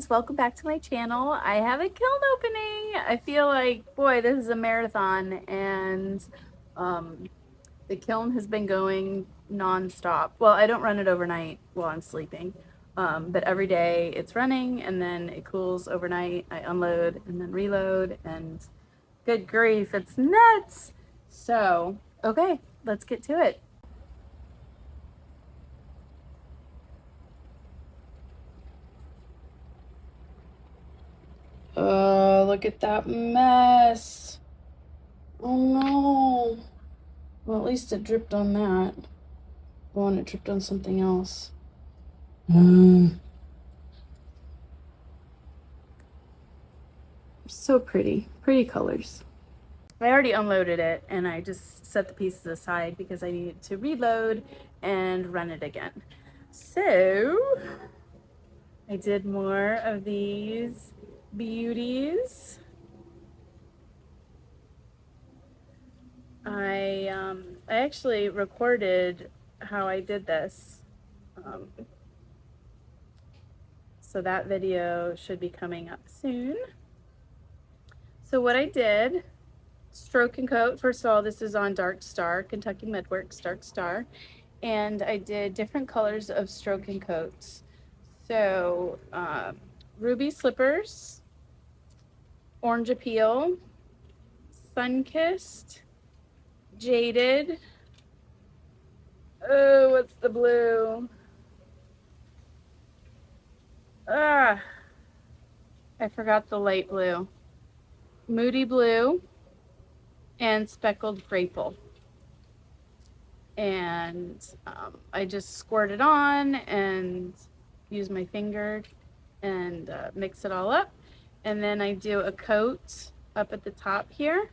friends, welcome back to my channel. I have a kiln opening. I feel like, boy, this is a marathon, and the kiln has been going non-stop. Well, I don't run it overnight while I'm sleeping, but every day it's running, and then it cools overnight. I unload and then reload, and good grief, it's nuts. So, okay, let's get to it. Oh, look at that mess. Oh no. Well, at least it dripped on that. Oh, and it dripped on something else. So pretty. Pretty colors. I already unloaded it and I just set the pieces aside because I needed to reload and run it again. So I did more of these beauties. I actually recorded how I did this. So that video should be coming up soon. So what I did, stroke and coat. First of all, this is on Dark Star, Kentucky Midworks Dark Star. And I did different colors of stroke and coats. So ruby slippers, orange appeal, sun-kissed, jaded. Oh, what's the blue? Ah, I forgot the light blue. Moody blue and speckled graple. And I just squirt it on and use my finger and mix it all up. And then I do a coat up at the top here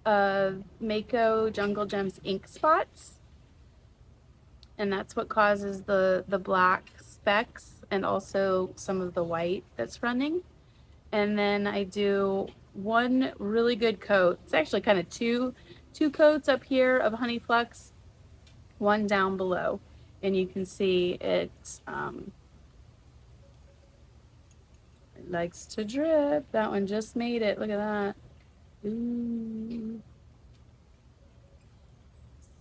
of Mayco Jungle Gems ink spots. And that's what causes the black specks and also some of the white that's running. And then I do one really good coat. It's actually kind of two coats up here of Honey Flux, one down below. And you can see it likes to drip. That one just made it. Look at that. Ooh.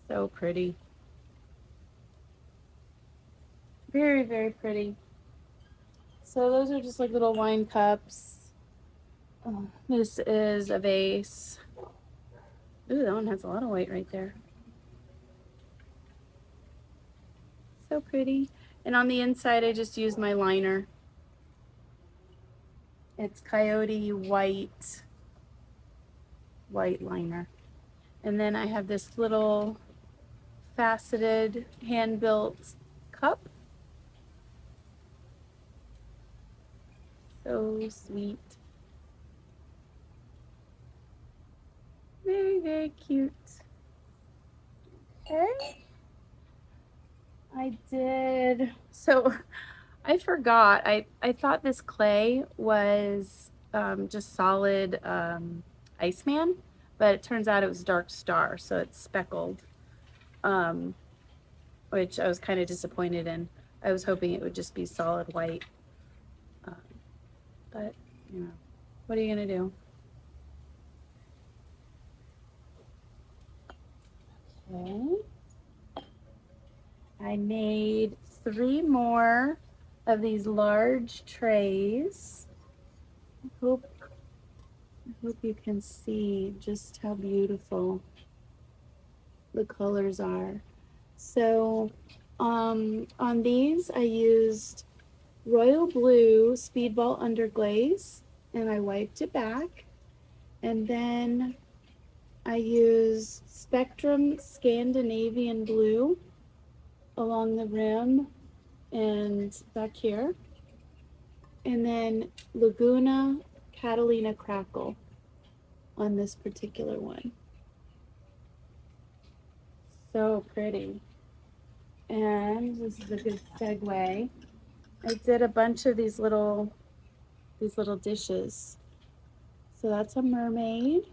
So pretty. Very, very pretty. So those are just like little wine cups. Oh, this is a vase. Ooh, that one has a lot of white right there. So pretty. And on the inside, I just use my liner. It's Coyote white liner. And then I have this little faceted hand-built cup. So sweet. Very, very cute. Okay. I did, so I forgot, I thought this clay was just solid Iceman, but it turns out it was Dark Star, so it's speckled, which I was kind of disappointed in. I was hoping it would just be solid white, but you know, what are you gonna do? Okay. I made 3 more of these large trays. I hope you can see just how beautiful the colors are. So on these I used royal blue speedball underglaze and I wiped it back, and then I used Spectrum Scandinavian blue along the rim and back here, and then Laguna Catalina Crackle on this particular one. So pretty. And this is a good segue. I did a bunch of these little dishes. So that's a mermaid,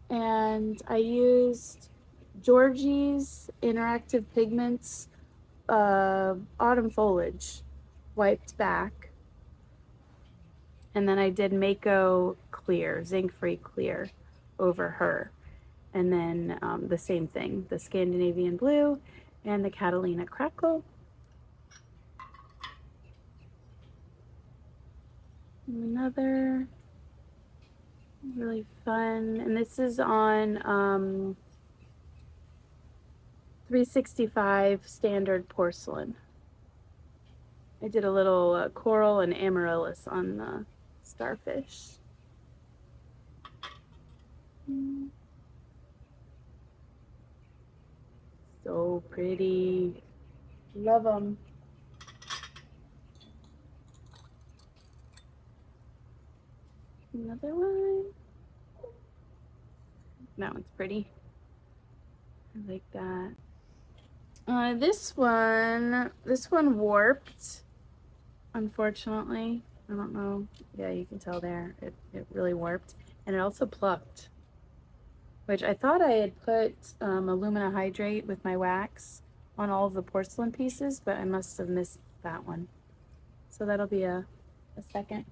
and I used Georgie's Interactive Pigments autumn foliage wiped back And then I did Mayco clear, zinc-free clear over her. And then the same thing, the Scandinavian blue and the Catalina crackle. Another really fun, and this is on 365 standard porcelain. I did a little coral and amaryllis on the starfish. So pretty. Love them. Another one. That one's pretty. I like that. This one warped, unfortunately. I don't know. Yeah, you can tell there. It really warped. And it also plucked, which I thought I had put alumina hydrate with my wax on all of the porcelain pieces, but I must have missed that one. So that'll be a second.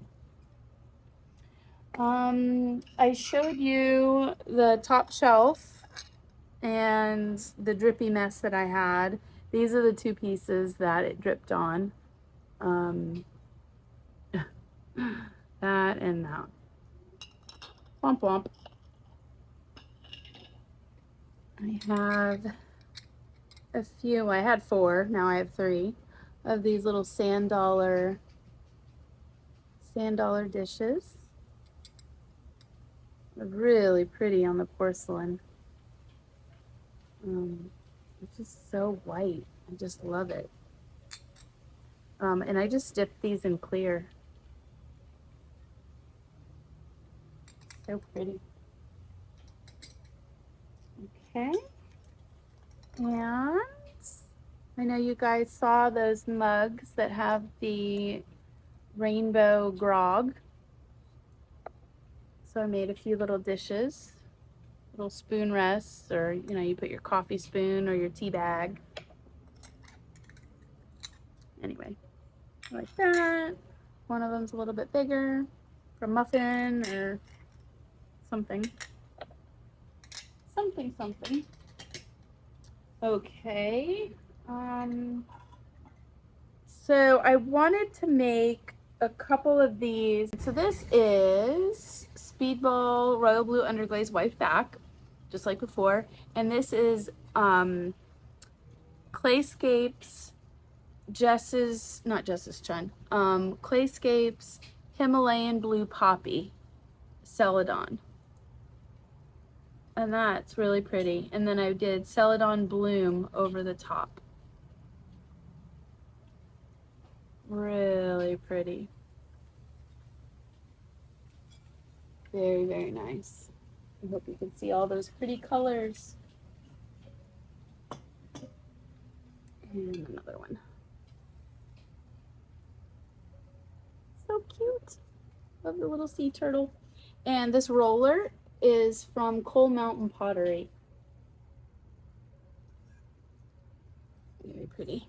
I showed you the top shelf and the drippy mess that I had. These are the two pieces that it dripped on. That and that. Womp womp. I have a few, I had 4, now I have 3 of these little sand dollar dishes. They're really pretty on the porcelain. It's just so white. I just love it. And I just dipped these in clear. So pretty. Okay. And I know you guys saw those mugs that have the rainbow grog. So I made a few little dishes, little spoon rests, or you put your coffee spoon or your tea bag. Anyway, like that. One of them's a little bit bigger for muffin or something. Something. Okay. So I wanted to make a couple of these. So this is Speedball Royal Blue Underglaze White Back, just like before. And this is Clayscapes Clayscapes Himalayan Blue Poppy Celadon. And that's really pretty. And then I did Celadon Bloom over the top. Really pretty. Very, very nice. I hope you can see all those pretty colors. And another one. So cute. Love the little sea turtle. And this roller is from Coal Mountain Pottery. Very pretty.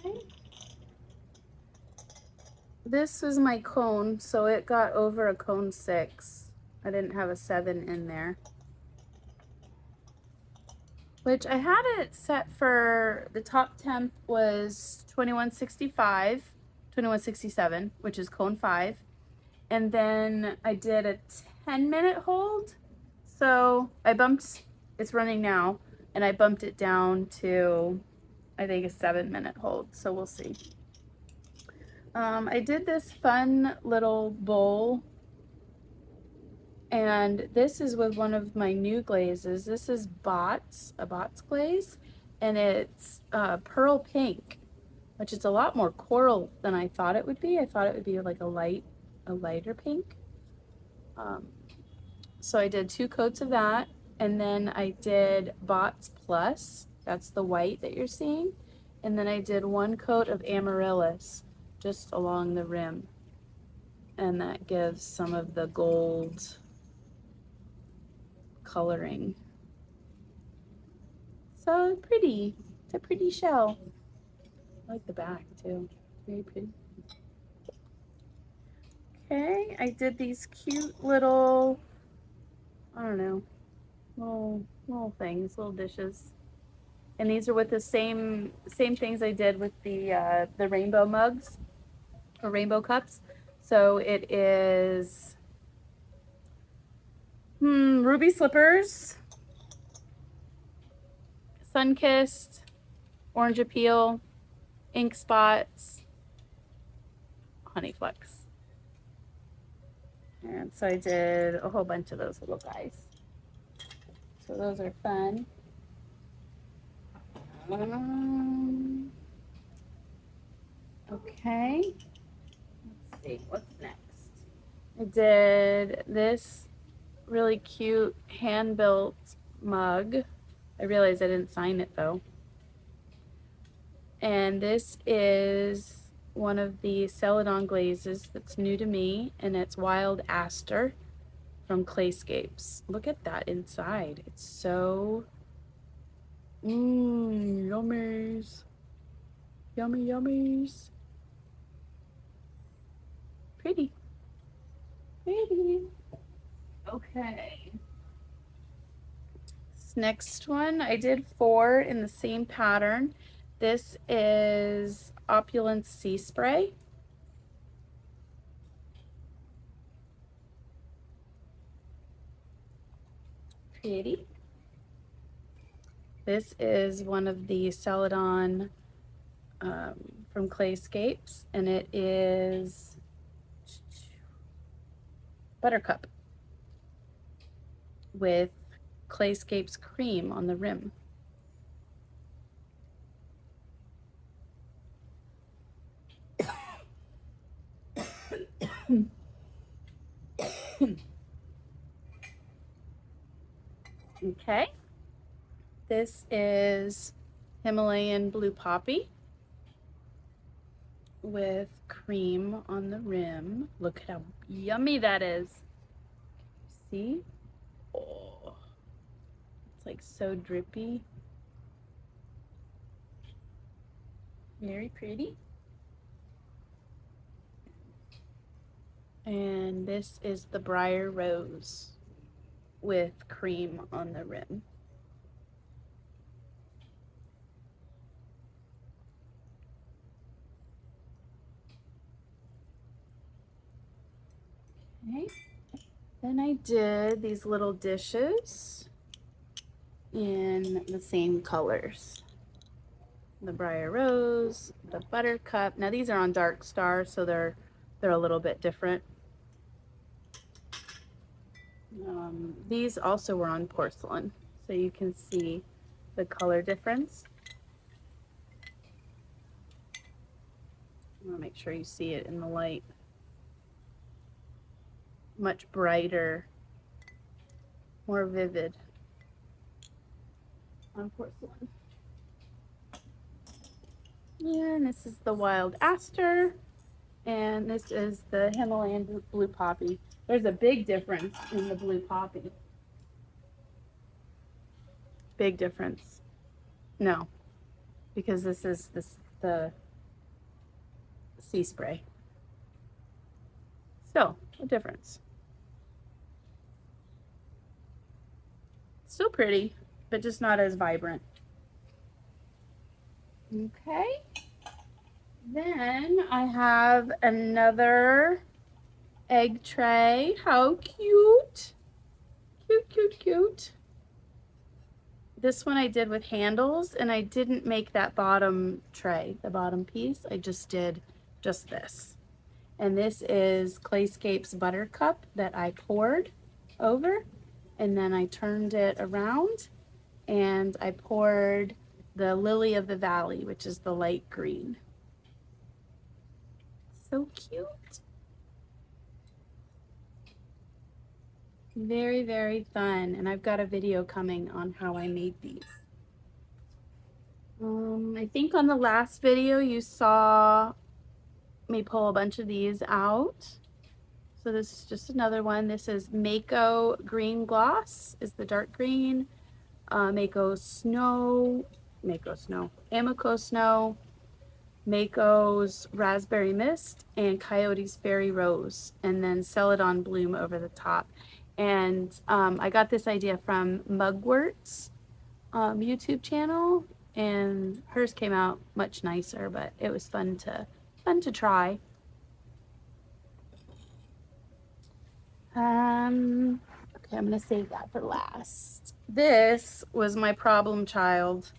Okay. This is my cone, so it got over a cone 6. I didn't have a 7 in there. Which I had it set for, the top temp was 2165, 2167, which is cone 5. And then I did a 10-minute hold. So I bumped, it's running now, and I bumped it down to, I think, a 7-minute hold. So we'll see. I did this fun little bowl, and this is with one of my new glazes. This is a Bots glaze, and it's pearl pink, which is a lot more coral than I thought it would be. I thought it would be like a lighter pink. So I did 2 coats of that, and then I did Bots Plus. That's the white that you're seeing. And then I did 1 coat of amaryllis just along the rim, and that gives some of the gold coloring. So pretty. It's a pretty shell. I like the back too. Very pretty. Okay, I did these cute little, I don't know, little things, little dishes. And these are with the same things I did with the rainbow mugs or rainbow cups. So it is ruby slippers, sun-kissed, orange appeal, ink spots, honey flecks. And so I did a whole bunch of those little guys. So those are fun. Okay, let's see, what's next? I did this really cute hand-built mug. I realized I didn't sign it though. And this is one of the Celadon glazes that's new to me, and it's Wild Aster from Clayscapes. Look at that inside. It's so yummies. Yummy yummies. Pretty. Pretty. Okay. This next one, I did 4 in the same pattern. This is Opulence Sea Spray. Pretty. This is one of the Celadon from Clayscapes, and it is Buttercup with Clayscapes cream on the rim. Okay, this is Himalayan Blue Poppy with cream on the rim. Look at how yummy that is. See? Oh, it's like so drippy. Very pretty. And this is the Briar Rose with cream on the rim. Okay. Then I did these little dishes in the same colors. The Briar Rose, the Buttercup. Now these are on Dark Star, so they're a little bit different. These also were on porcelain, so you can see the color difference. I want to make sure you see it in the light. Much brighter, more vivid on porcelain. And this is the Wild Aster, and this is the Himalayan Blue Poppy. There's a big difference in the Blue Poppy. Big difference. No, because this is the sea spray. Still a difference. Still pretty, but just not as vibrant. Okay. Then I have another egg tray. How cute. Cute, cute, cute. This one I did with handles, and I didn't make that bottom tray, the bottom piece. I just did just this. And this is Clayscapes Buttercup that I poured over, and then I turned it around and I poured the Lily of the Valley, which is the light green. So cute. Very, very fun. And I've got a video coming on how I made these. I think on the last video you saw me pull a bunch of these out. So this is just another one. This is Mayco Green Gloss, is the dark green. Amaco Snow, Mayco's Raspberry Mist and Coyote's Fairy Rose, and then Celadon Bloom over the top. And I got this idea from Mugwort's YouTube channel, and hers came out much nicer, but it was fun to try. Okay, I'm gonna save that for last. This was my problem child.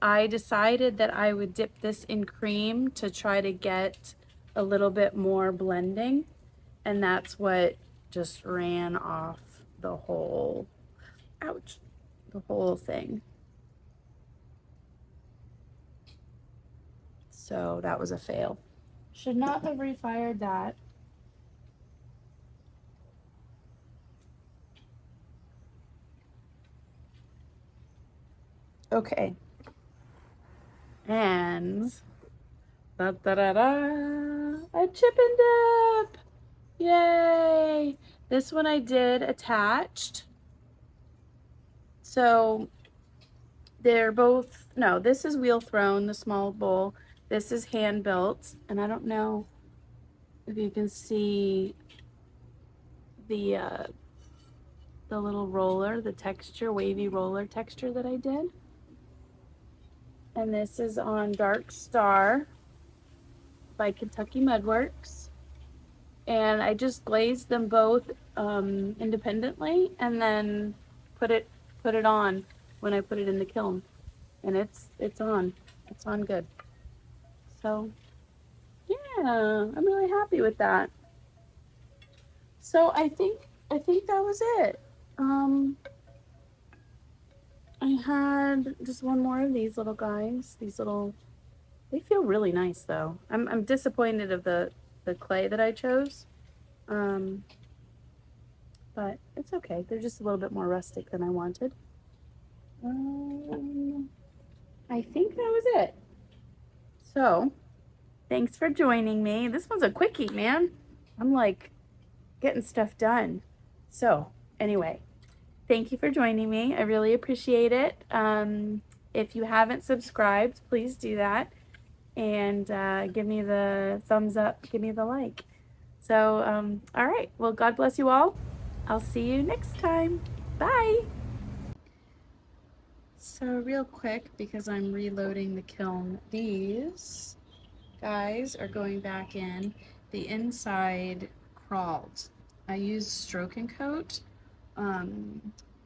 I decided that I would dip this in cream to try to get a little bit more blending, and that's what just ran off the whole, ouch, the whole thing. So that was a fail. Should not have refired that. Okay. And da da da da, a chip and dip. Yay! This one I did attached. So they're both, no, this is wheel thrown, the small bowl. This is hand built, and I don't know if you can see the little roller, the texture, wavy roller texture that I did. And this is on Dark Star by Kentucky Mudworks. And I just glazed them both independently, and then put it on when I put it in the kiln, and it's on good. So yeah, I'm really happy with that. So I think that was it. I had just one more of these little guys. These little, they feel really nice though. I'm disappointed of the clay that I chose. But it's okay. They're just a little bit more rustic than I wanted. I think that was it. So, thanks for joining me. This one's a quickie, man. I'm like getting stuff done. So, anyway, thank you for joining me. I really appreciate it. If you haven't subscribed, please do that. And give me the thumbs up, give me the like. So, all right. Well, God bless you all. I'll see you next time. Bye. So real quick, because I'm reloading the kiln, these guys are going back in. The inside crawled. I used Stroke and Coat,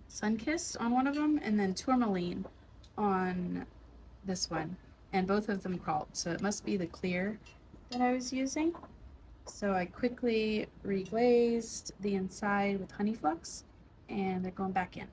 Sunkissed on one of them, and then Tourmaline on this one. And both of them crawled, so it must be the clear that I was using. So I quickly reglazed the inside with Honey Flux, and they're going back in.